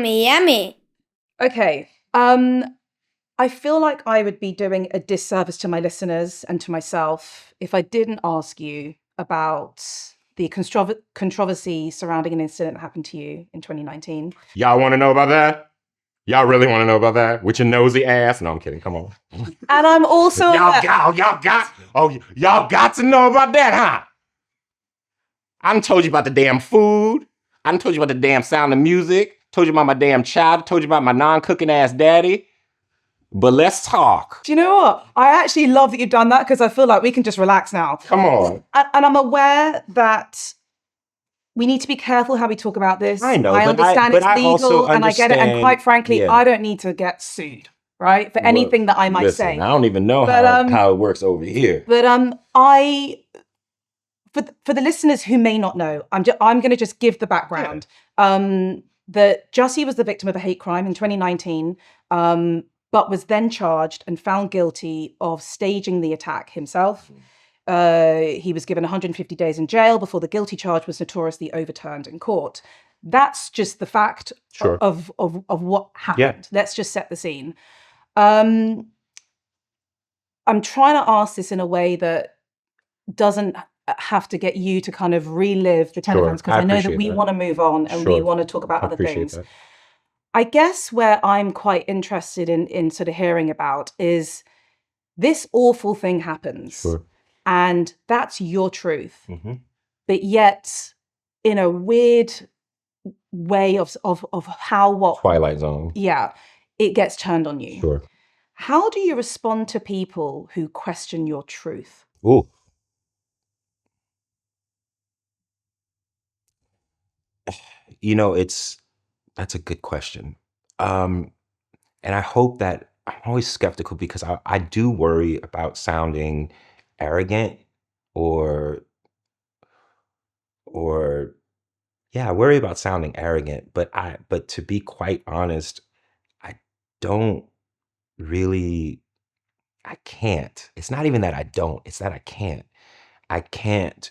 Yummy, yummy. Okay. I feel like I would be doing a disservice to my listeners and to myself if I didn't ask you about the controversy surrounding an incident that happened to you in 2019. Y'all want to know about that? Y'all really want to know about that? With your nosy ass? No, I'm kidding. Come on. And I'm also y'all got to know about that, huh? I done told you about the damn food. I done told you about the damn sound of music. Told you about my damn child. Told you about my non-cooking ass daddy. But let's talk. Do you know what? I actually love that you've done that because I feel like we can just relax now. Come on. And I'm aware that we need to be careful how we talk about this. I know. I understand it's legal and I get it. And quite frankly, yeah. I don't need to get sued, right? For anything that I might say. I don't even know how it works over here. But for the listeners who may not know, I'm going to just give the background. Yeah. That Jussie was the victim of a hate crime in 2019. But was then charged and found guilty of staging the attack himself. He was given 150 days in jail before the guilty charge was notoriously overturned in court. That's just the fact of what happened. Yeah. Let's just set the scene. I'm trying to ask this in a way that doesn't have to get you to kind of relive the 10 events, because I know that we want to move on and we want to talk about other things. That. I guess where I'm quite interested in sort of hearing about is this awful thing happens. Sure. And that's your truth. Mm-hmm. But yet, in a weird way of how what... Twilight Zone. Yeah, it gets turned on you. Sure. How do you respond to people who question your truth? Ooh. You know, that's a good question. And I hope that I'm always skeptical because I do worry about sounding arrogant or I worry about sounding arrogant, but to be quite honest, I don't really, I can't. It's not even that I don't, it's that I can't. I can't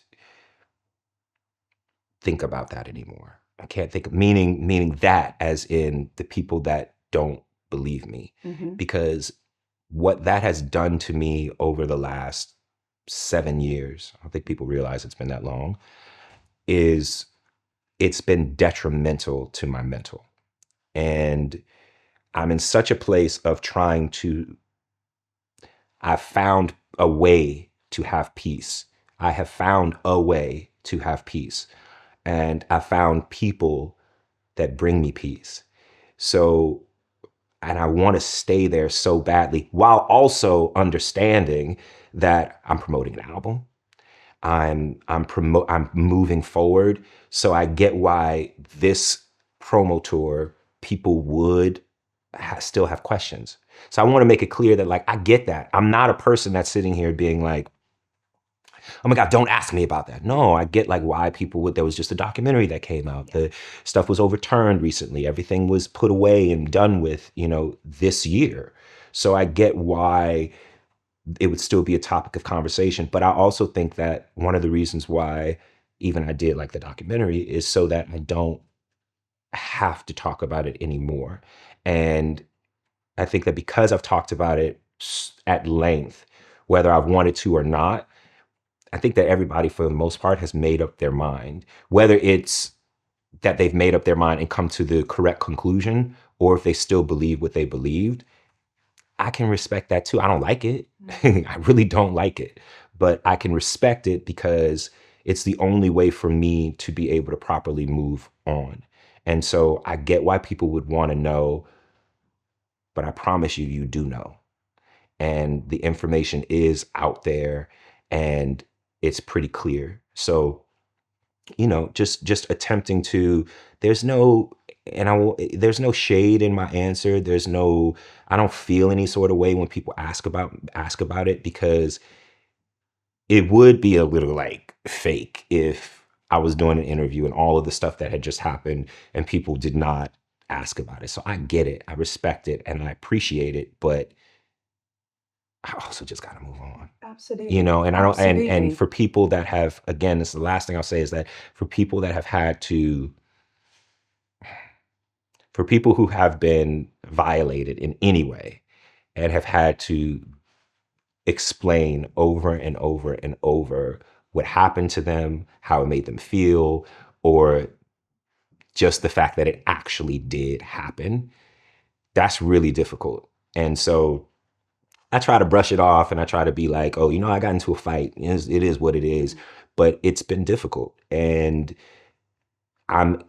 think about that anymore. I can't think of meaning that as in the people that don't believe me. Mm-hmm. Because what that has done to me over the last 7 years, I don't think people realize it's been that long, is it's been detrimental to my mental. And I'm in such a place of I've found a way to have peace. I have found a way to have peace. And I found people that bring me peace. So, and I want to stay there so badly while also understanding that I'm promoting an album. I'm moving forward. So I get why this promo tour, people would still have questions. So I want to make it clear that, like, I get that. I'm not a person that's sitting here being like, oh my God, don't ask me about that. No, I get like why people would. There was just a documentary that came out. The stuff was overturned recently. Everything was put away and done with, this year. So I get why it would still be a topic of conversation. But I also think that one of the reasons why even I did like the documentary is so that I don't have to talk about it anymore. And I think that because I've talked about it at length, whether I've wanted to or not, I think that everybody, for the most part, has made up their mind, whether it's that they've made up their mind and come to the correct conclusion, or if they still believe what they believed. I can respect that too. I don't like it. I really don't like it, but I can respect it because it's the only way for me to be able to properly move on. And so I get why people would want to know, but I promise you, you do know. And the information is out there and it's pretty clear. So, just attempting to, there's no shade in my answer. I don't feel any sort of way when people ask about it, because it would be a little like fake if I was doing an interview and all of the stuff that had just happened and people did not ask about it. So I get it. I respect it and I appreciate it, but I also just got to move on. Absolutely. And I don't, and for people that have, again, this is the last thing I'll say, is that for people that have had to For people who have been violated in any way and have had to explain over and over and over what happened to them, how it made them feel, or just the fact that it actually did happen, that's really difficult. And so I try to brush it off and I try to be like, oh, I got into a fight. It is what it is. But it's been difficult. And I'm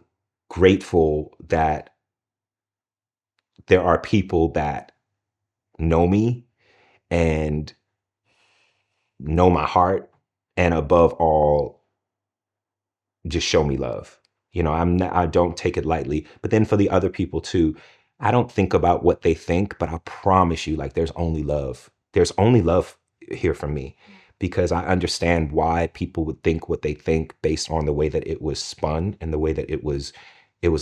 grateful that there are people that know me and know my heart, and above all, just show me love. I don't take it lightly. But then for the other people too, I don't think about what they think, but I promise you, like, there's only love. There's only love here from me, because I understand why people would think what they think based on the way that it was spun and the way that it was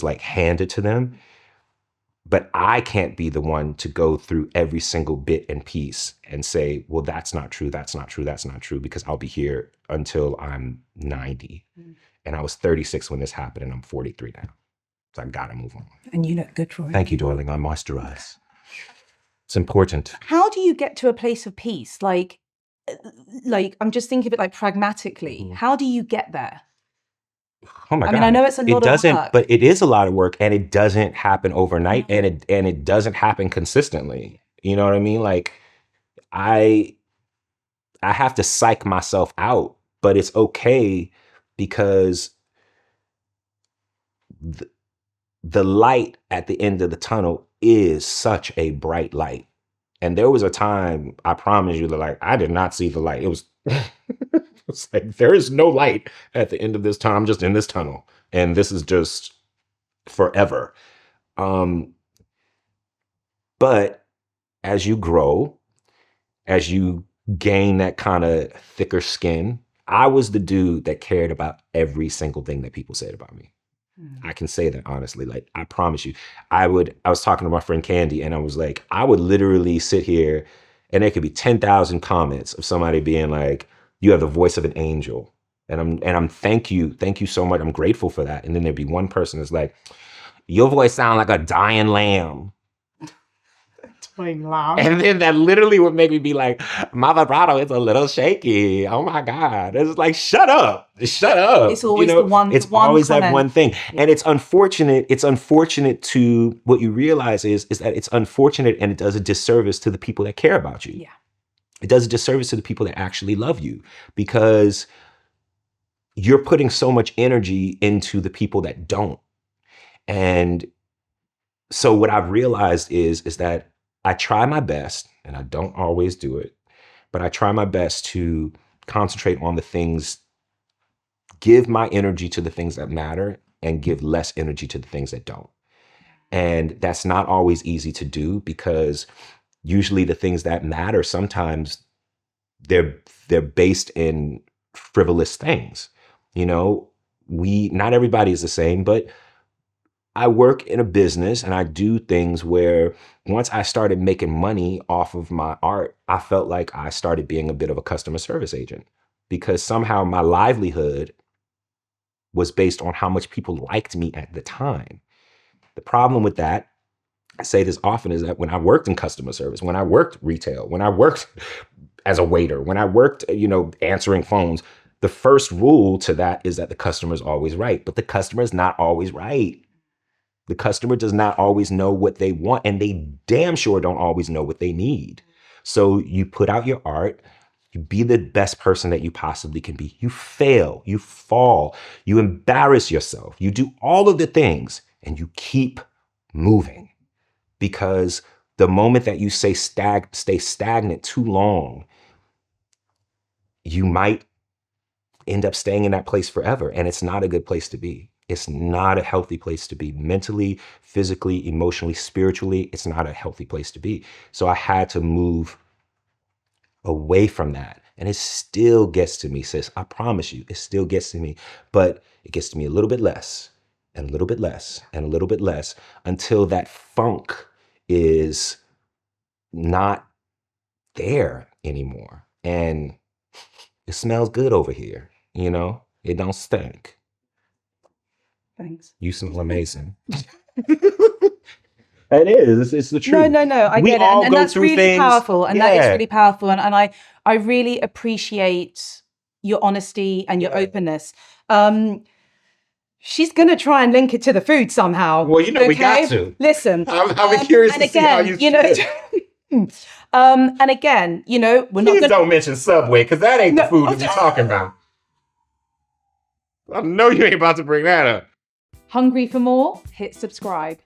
like handed to them. But I can't be the one to go through every single bit and piece and say, well, that's not true, that's not true, that's not true, because I'll be here until I'm 90. And I was 36 when this happened, and I'm 43 now. So I gotta move on. And you look good for it. Thank you, darling. I moisturize. It's important. How do you get to a place of peace? Like I'm just thinking of it like pragmatically. How do you get there? Oh my God. I mean, I know it's a lot of work. But it is a lot of work, and it doesn't happen overnight, and it doesn't happen consistently. You know what I mean? Like, I have to psych myself out, but it's okay, because the light at the end of the tunnel is such a bright light. And there was a time, I promise you, that, like, I did not see the light. It was it's like, there is no light at the end of this tunnel. I'm just in this tunnel, and this is just forever. But as you grow, as you gain that kind of thicker skin, I was the dude that cared about every single thing that people said about me. I can say that honestly. Like, I promise you, I was talking to my friend Candy, and I was like, I would literally sit here and there could be 10,000 comments of somebody being like, you have the voice of an angel. And I'm thank you so much. I'm grateful for that. And then there'd be one person that's like, your voice sounds like a dying lamb. And then that literally would make me be like, my vibrato is a little shaky. Oh my God. It's like, shut up. It's always the one. It's always that one thing. And it's unfortunate. It's unfortunate to what you realize is that it's unfortunate, and it does a disservice to the people that care about you. Yeah. It does a disservice to the people that actually love you, because you're putting so much energy into the people that don't. And so what I've realized is that I try my best, and I don't always do it, but I try my best to concentrate on the things, give my energy to the things that matter, and give less energy to the things that don't. And that's not always easy to do, because usually the things that matter, sometimes they're based in frivolous things. Not everybody is the same, but I work in a business and I do things where once I started making money off of my art, I felt like I started being a bit of a customer service agent, because somehow my livelihood was based on how much people liked me at the time. The problem with that, I say this often, is that when I worked in customer service, when I worked retail, when I worked as a waiter, when I worked, answering phones, the first rule to that is that the customer is always right. But the customer is not always right. The customer does not always know what they want, and they damn sure don't always know what they need. So you put out your art, you be the best person that you possibly can be. You fail, you fall, you embarrass yourself, you do all of the things, and you keep moving. Because the moment that you stay stagnant too long, you might end up staying in that place forever. And it's not a good place to be. It's not a healthy place to be. Mentally, physically, emotionally, spiritually, it's not a healthy place to be. So I had to move away from that. And it still gets to me, sis. I promise you, it still gets to me. But it gets to me a little bit less, and a little bit less, and a little bit less, until that funk is not there anymore. And it smells good over here, It don't stink. Thanks. You smell amazing. It is. It's the truth. No. I We get it, all and go that's through really things. powerful, and that is Yeah. really powerful, and I really appreciate your honesty and your Yeah. openness. She's gonna try and link it to the food somehow. Well, you know, we got to. Listen. I'm curious And to see how again, you you know, feel. and again, you know, we're not Please gonna. don't mention Subway, because that ain't the No, food that we're talking about. I know you ain't about to bring that up. Hungry for more? Hit subscribe.